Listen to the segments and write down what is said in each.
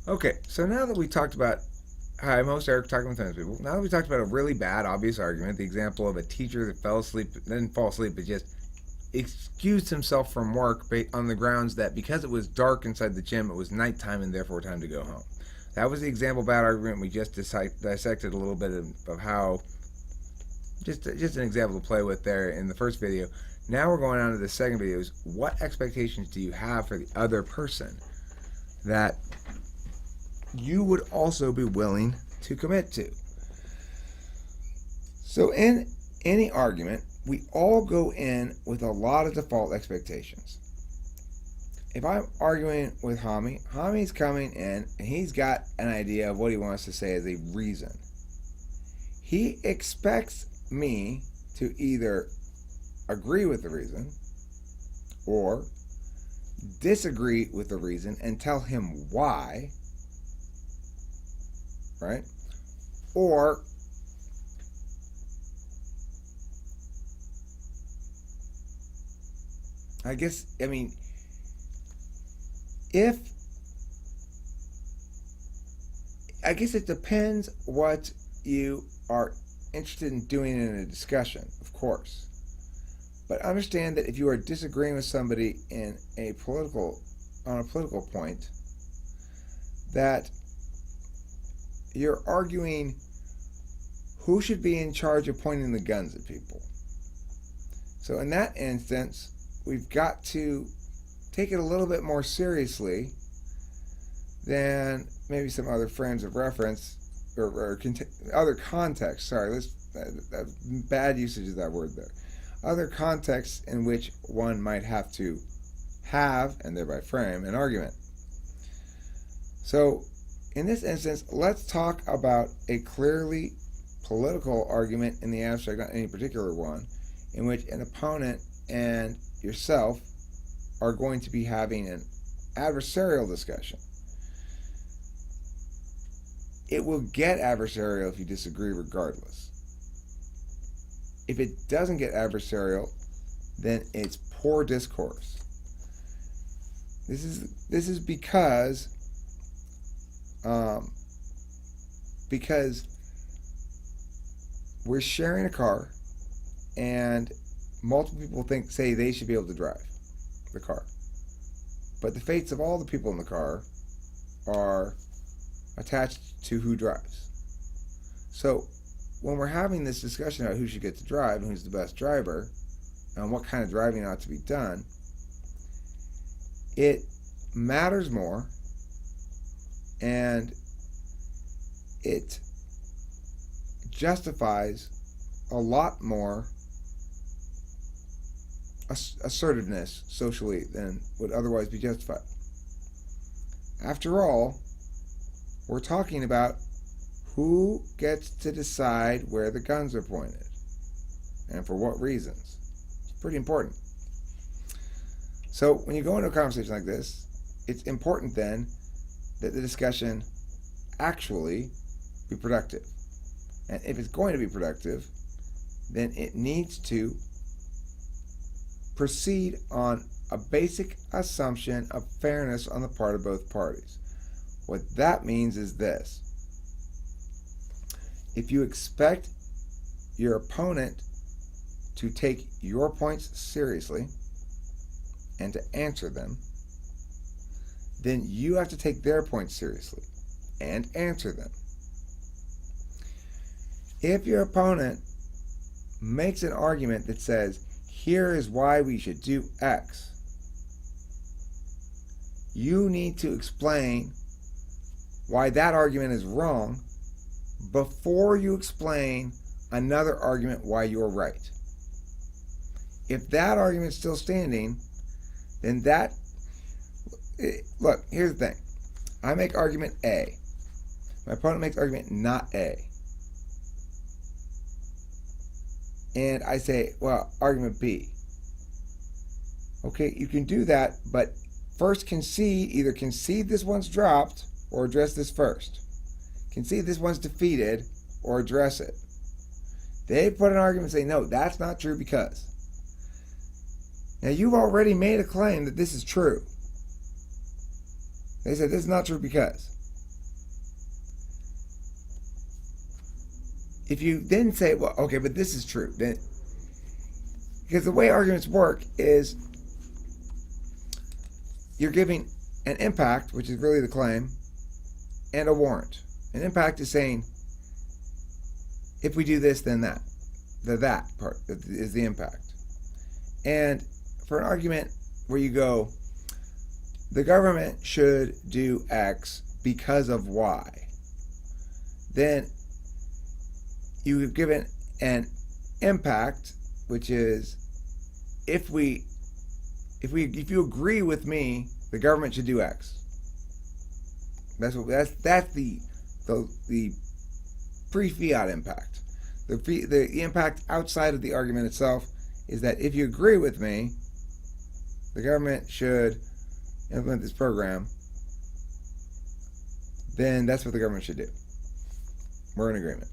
Okay, so now that we talked about, hi, I'm host Eric talking with famous people. Now that we talked about a really bad, obvious argument, the example of a teacher that fell asleep, didn't fall asleep, but just excused himself from work on the grounds that because it was dark inside the gym, it was nighttime and therefore time to go home. That was the example bad argument. We just dissected a little bit of how, just an example to play with there in the first video. Now we're going on to the second video. Is what expectations do you have for the other person that you would also be willing to commit to? So in any argument, we all go in with a lot of default expectations. If I'm arguing with Hami's coming in and he's got an idea of what he wants to say as a reason. He expects me to either agree with the reason or disagree with the reason and tell him why, right? Or I mean, I guess it depends what you are interested in doing in a discussion, of course. But understand that if you are disagreeing with somebody on a political point, that you're arguing who should be in charge of pointing the guns at people. So in that instance, we've got to take it a little bit more seriously than maybe some other frames of reference or other contexts. Sorry, bad usage of that word there. Other contexts in which one might have to have, and thereby frame, an argument. So in this instance, let's talk about a clearly political argument in the abstract, not any particular one, in which an opponent and yourself are going to be having an adversarial discussion. It will get adversarial if you disagree regardless. If it doesn't get adversarial, then it's poor discourse. This is because we're sharing a car and multiple people say they should be able to drive the car. But the fates of all the people in the car are attached to who drives. So when we're having this discussion about who should get to drive and who's the best driver and what kind of driving ought to be done, it matters more and it justifies a lot more assertiveness socially than would otherwise be justified. After all, we're talking about who gets to decide where the guns are pointed and for what reasons. It's pretty important. So when you go into a conversation like this, it's important then that the discussion actually be productive. And if it's going to be productive, then it needs to proceed on a basic assumption of fairness on the part of both parties. What that means is this. If you expect your opponent to take your points seriously and to answer them, then you have to take their points seriously and answer them. If your opponent makes an argument that says, here is why we should do X, you need to explain why that argument is wrong before you explain another argument why you're right. If that argument's still standing, then look, here's the thing. I make argument A. My opponent makes argument not A. And I say, well, argument B. Okay, you can do that, but first either concede this one's dropped or address this first. Concede this one's defeated or address it. They put an argument and say, no, that's not true because. Now you've already made a claim that this is true. They said this is not true because. if you then say, well, okay, but this is true, then, because the way arguments work is you're giving an impact, which is really the claim, and a warrant. An impact is saying, if we do this, then that. The that part is the impact. And for an argument where you go, the government should do X because of Y, then you've given an impact, which is if you agree with me, the government should do X. That's the pre-fiat impact. The impact outside of the argument itself is that if you agree with me, the government should implement this program, then that's what the government should do. We're in agreement.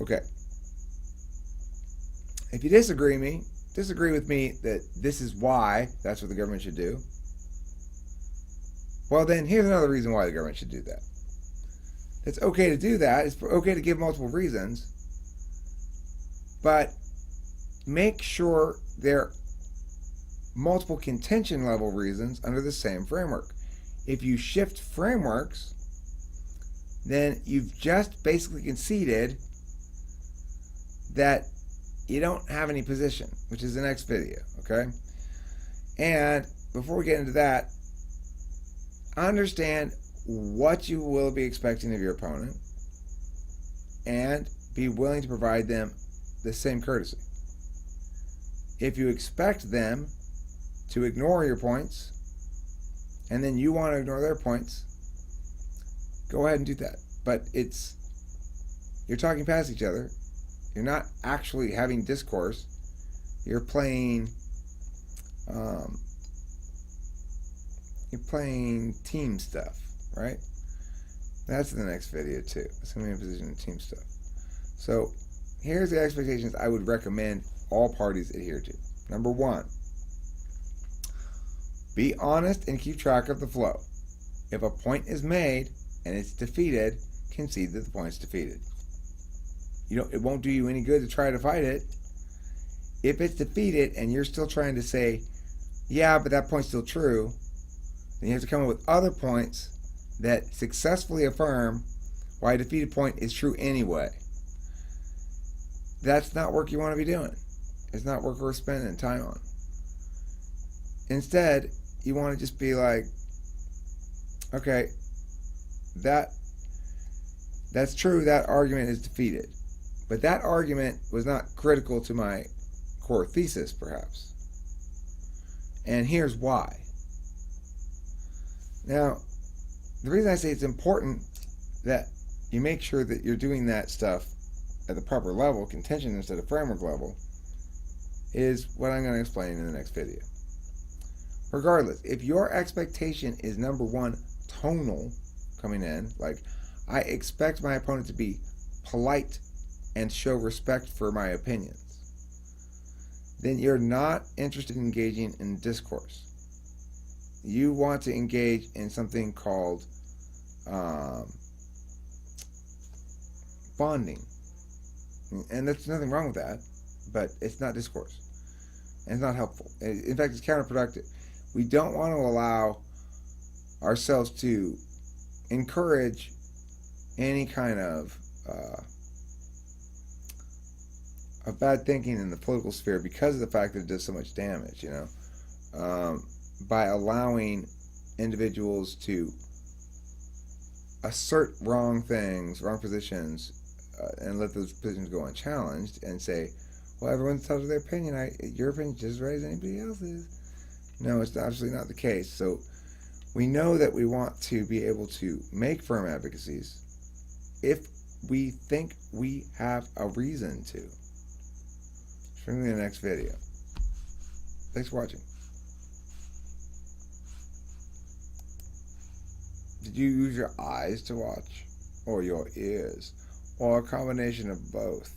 Okay. If you disagree with me that this is why that's what the government should do, well then here's another reason why the government should do that. It's okay to do that. It's okay to give multiple reasons, but make sure they're multiple contention level reasons under the same framework. If you shift frameworks, then you've just basically conceded that you don't have any position, which is the next video, okay? And before we get into that, understand what you will be expecting of your opponent and be willing to provide them the same courtesy. If you expect them to ignore your points and then you want to ignore their points, go ahead and do that. But you're talking past each other. You're not actually having discourse. You're playing team stuff, right? That's the next video too. It's going to be in position in team stuff. So here's the expectations I would recommend all parties adhere to. Number one, be honest and keep track of the flow. If a point is made and it's defeated, concede that the point's defeated. It won't do you any good to try to fight it. If it's defeated and you're still trying to say, yeah, but that point's still true, then you have to come up with other points that successfully affirm why a defeated point is true anyway. That's not work you want to be doing. It's not work worth spending time on. Instead, you want to just be like, okay, that's true, that argument is defeated. But that argument was not critical to my core thesis, perhaps. And here's why. Now, the reason I say it's important that you make sure that you're doing that stuff at the proper level, contention instead of framework level, is what I'm going to explain in the next video. Regardless, if your expectation is number one, tonal, coming in, like, I expect my opponent to be polite and show respect for my opinions, then you're not interested in engaging in discourse. You want to engage in something called bonding. And there's nothing wrong with that, but it's not discourse. And it's not helpful. In fact, it's counterproductive. We don't want to allow ourselves to encourage any kind of bad thinking in the political sphere because of the fact that it does so much damage, by allowing individuals to assert wrong things, wrong positions, and let those positions go unchallenged and say, well, everyone's entitled to their opinion. Your opinion is just as right as anybody else's. No, it's absolutely not the case. So we know that we want to be able to make firm advocacies if we think we have a reason to. Show me the next video. Thanks for watching. Did you use your eyes to watch? Or your ears? Or a combination of both?